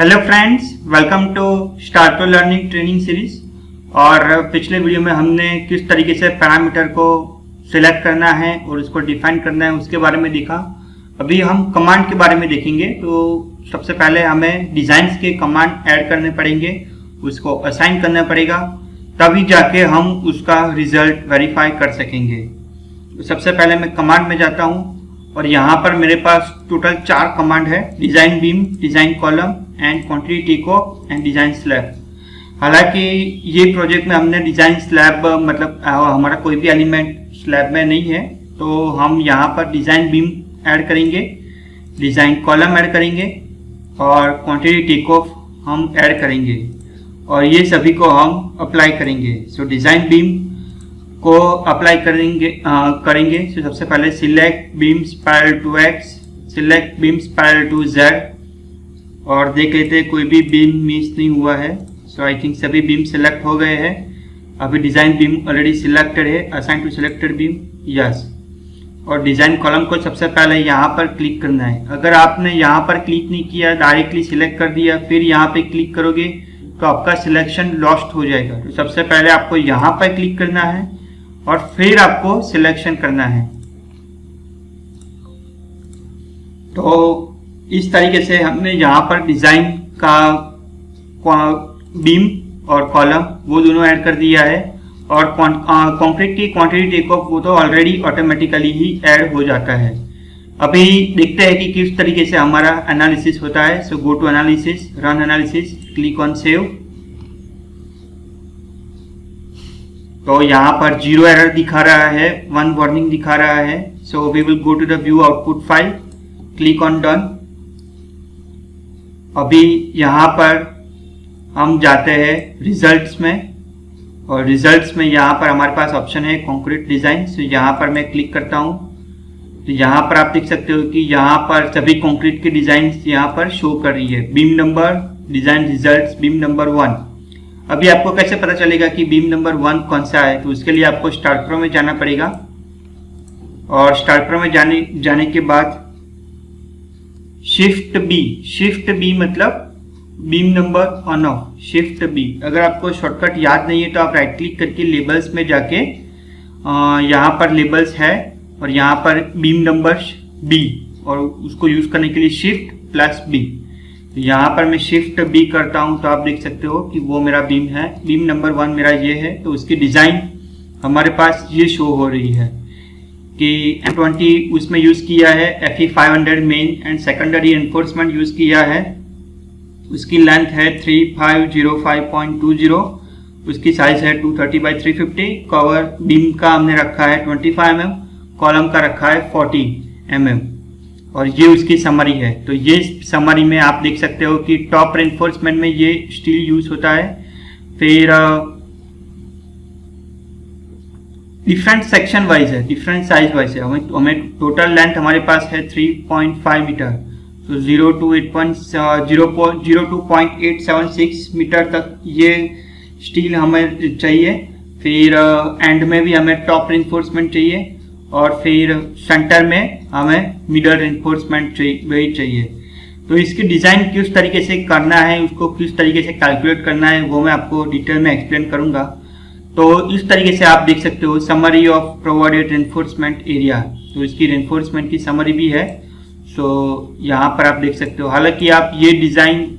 Hello friends, welcome to start to learning training series. और पिछले video में हमने किस तरीके से पैरामीटर को सिलेक्ट करना है और उसको डिफाइन करना है उसके बारे में देखा। अभी हम कमांड के बारे में देखेंगे। तो सबसे पहले हमें डिज़ाइंस के कमांड ऐड करने पड़ेंगे, उसको असाइन करना पड़ेगा, तभी जाके हम उसका रिजल्ट वेरीफाई कर सकेंगे। तो सबसे पहले मैं कमांड में जाता हूँ और यहाँ पर मेरे पास टोटल 4 कमांड है: design beam, design column and quantity takeoff and design slab. हालांकि ये प्रोजेक्ट में हमने डिज़ाइन स्लैब मतलब हमारा कोई भी एलिमेंट स्लैब में नहीं है, तो हम यहाँ पर डिज़ाइन बीम ऐड करेंगे, डिज़ाइन कॉलम ऐड करेंगे और क्वांटिटी टेकऑफ हम ऐड करेंगे और ये सभी को हम अप्लाई करेंगे। सो डिज़ाइन बीम को अप्लाई करेंगे। तो सबसे पहले select beams parallel to X, select beams parallel to Z और देख लेते हैं कोई भी बीम मिस नहीं हुआ है। सो आई थिंक सभी बीम सिलेक्ट हो गए हैं। अभी डिज़ाइन बीम ऑलरेडी सिलेक्टेड है, assign to selected beam, yes. और डिज़ाइन कॉलम को सबसे पहले यहाँ पर क्लिक करना है। अगर आपने यहाँ पर क्लिक नहीं किया, डायरेक्टली सिलेक्ट कर दिया फिर यहाँ पे क्लिक करोगे तो आपका सिलेक्शन लॉस्ट हो जाएगा। तो सबसे पहले आपको यहाँ पर क्लिक करना है और फिर आपको सिलेक्शन करना है। तो इस तरीके से हमने यहाँ पर डिज़ाइन का बीम और कॉलम वो दोनों ऐड कर दिया है और कंक्रीट की क्वांटिटी टेकऑफ वो तो ऑलरेडी ऑटोमेटिकली ही ऐड हो जाता है। अभी देखते हैं कि किस तरीके से हमारा एनालिसिस होता है। So go to analysis, run analysis, click on save. तो यहाँ पर 0 एरर दिखा रहा है, 1 वार्निंग दिखा रहा है। So we will go to the view output file, click on done. अभी यहाँ पर हम जाते हैं रिजल्ट्स में और रिजल्ट्स में यहाँ पर हमारे पास ऑप्शन है कंक्रीट डिज़ाइन। सो यहाँ पर मैं क्लिक करता हूँ तो यहाँ पर आप देख सकते हो कि यहाँ पर सभी कंक्रीट के डिज़ाइन यहाँ पर शो कर रही है। Beam number, design results, beam number 1। अभी आपको कैसे पता चलेगा कि बीम नंबर 1 कौन सा है? तो उसके लिए आपको स्टार्ट प्रो में जाना पड़ेगा और स्टार्ट प्रो में जाने के बाद शिफ्ट बी मतलब beam number on off, shift B. अगर आपको शॉर्टकट याद नहीं है तो आप राइट क्लिक करके लेबल्स में जाके यहाँ पर लेबल्स है और यहाँ पर बीम नंबर बी और उसको यूज करने के लिए शिफ्ट प्लस बी। तो यहाँ पर मैं शिफ्ट बी करता हूँ तो आप देख सकते हो कि वो मेरा बीम है। बीम नंबर 1 मेरा ये है, तो उसकी डिज़ाइन हमारे पास ये शो हो रही है कि M20 उसमें यूज़ किया है, FE500 main and secondary enforcement use किया है। उसकी लेंथ है 3505.20, उसकी साइज है 230x350। कवर बीम का हमने रखा है 25 mm, कॉलम का रखा है 40 mm और ये उसकी समरी है। तो ये समरी में आप देख सकते हो कि टॉप रेनफोर्समेंट में ये स्टील यूज होता है। फिर डिफरेंट सेक्शन वाइज है, डिफरेंट साइज वाइज है। हमें टोटल लेंथ हमारे पास है 3.5 मीटर, तो 0.876 मीटर तक ये स्टील हमें चाहिए। फिर एंड में भी हमें टॉप रेनफोर्समेंट चाहिए और फिर सेंटर में हमें मिडल रेनफोर्समेंट वही चाहिए। तो इसकी डिज़ाइन किस तरीके से करना है, उसको किस तरीके से कैलकुलेट करना है, वो मैं आपको डिटेल में एक्सप्लेन करूँगा। तो इस तरीके से आप देख सकते हो summary of provided reinforcement area. तो इसकी रेनफोर्समेंट की समरी भी है। सो यहाँ पर आप देख सकते हो। हालांकि आप ये डिज़ाइन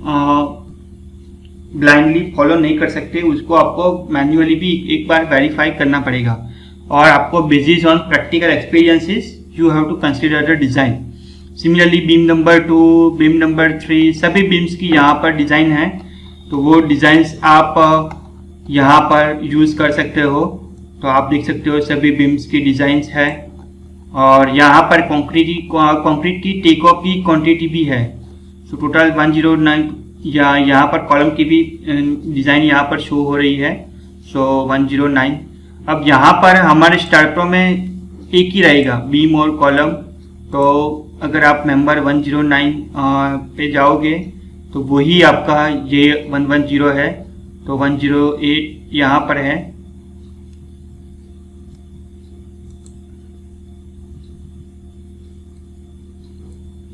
ब्लाइंडली फॉलो नहीं कर सकते, उसको आपको मैन्युअली भी एक बार वेरीफाई करना पड़ेगा और आपको basis on practical experiences you have to consider the design. Similarly beam number 2, beam number 3 सभी बीम्स की यहाँ पर डिज़ाइन है, तो वो डिज़ाइंस आप यहाँ पर यूज़ कर सकते हो। तो आप देख सकते हो सभी बीम्स की डिज़ाइंस है और यहाँ पर कंक्रीट की टेक ऑफ की क्वांटिटी भी है। सो टोटल 109 या यहाँ पर कॉलम की भी डिज़ाइन यहाँ पर शो हो रही है। सो 109। अब यहाँ पर हमारे स्टार्ट प्रो में एक ही रहेगा बीम और कॉलम। तो अगर आप मेंबर 109 पे जाओगे तो वही आपका ये 110 है, तो 108 यहाँ पर है।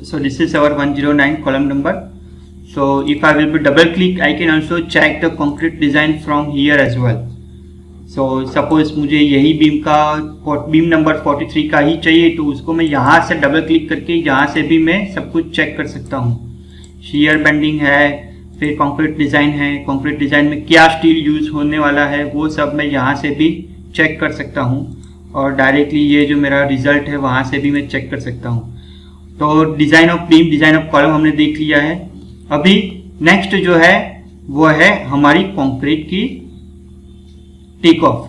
So this is our 109 column number. So if I will be double click, I can also check the concrete design from here as well. So suppose मुझे यही बीम नंबर 43 का ही चाहिए, तो उसको मैं यहाँ से डबल क्लिक करके यहाँ से भी मैं सब कुछ चेक कर सकता हूँ। शेयर बेंडिंग है, फिर कंक्रीट डिज़ाइन है, कंक्रीट डिज़ाइन में क्या स्टील यूज़ होने वाला है वो सब मैं यहाँ से भी चेक कर सकता हूँ, और डायरेक्टली ये जो मेरा रिजल्ट है वहाँ से भी मैं चेक कर सकता हूँ। तो design of beam, design of column हमने देख लिया है। अभी नेक्स्ट जो है वो है हमारी कंक्रीट की टेक ऑफ।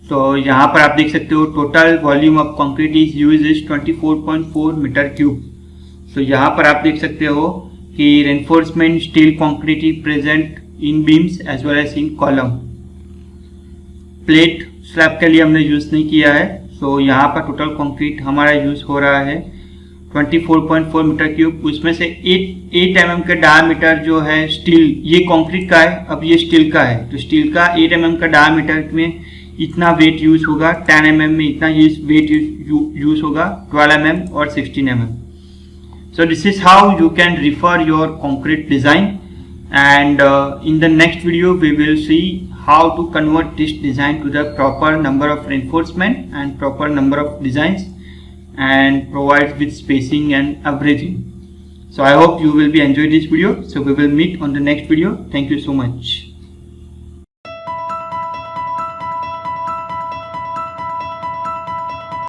तो यहाँ पर आप देख सकते हो total volume of concrete is use is 24.4 metre cube. तो यहाँ पर आप देख सकते हो कि reinforcement steel concrete is present in beams as well as in column. Plate slab के लिए हमने यूज नहीं किया है। तो यहाँ पर टोटल कंक्रीट हमारा यूज हो रहा है 24.4 मीटर क्यूब। उसमें से 8 mm का डायमीटर जो है स्टील, ये कंक्रीट का है, अब ये स्टील का है, तो स्टील का 8 mm का डायमीटर में इतना वेट यूज होगा, 10 mm में इतना वेट यूज होगा, 12 mm और 16 mm। So this is how you can refer your concrete design, and in the next video we will see how to convert this design to the proper number of reinforcement and proper number of designs and provides with spacing and everything. So I hope you will be enjoyed this video. So we will meet on the next video. Thank you so much.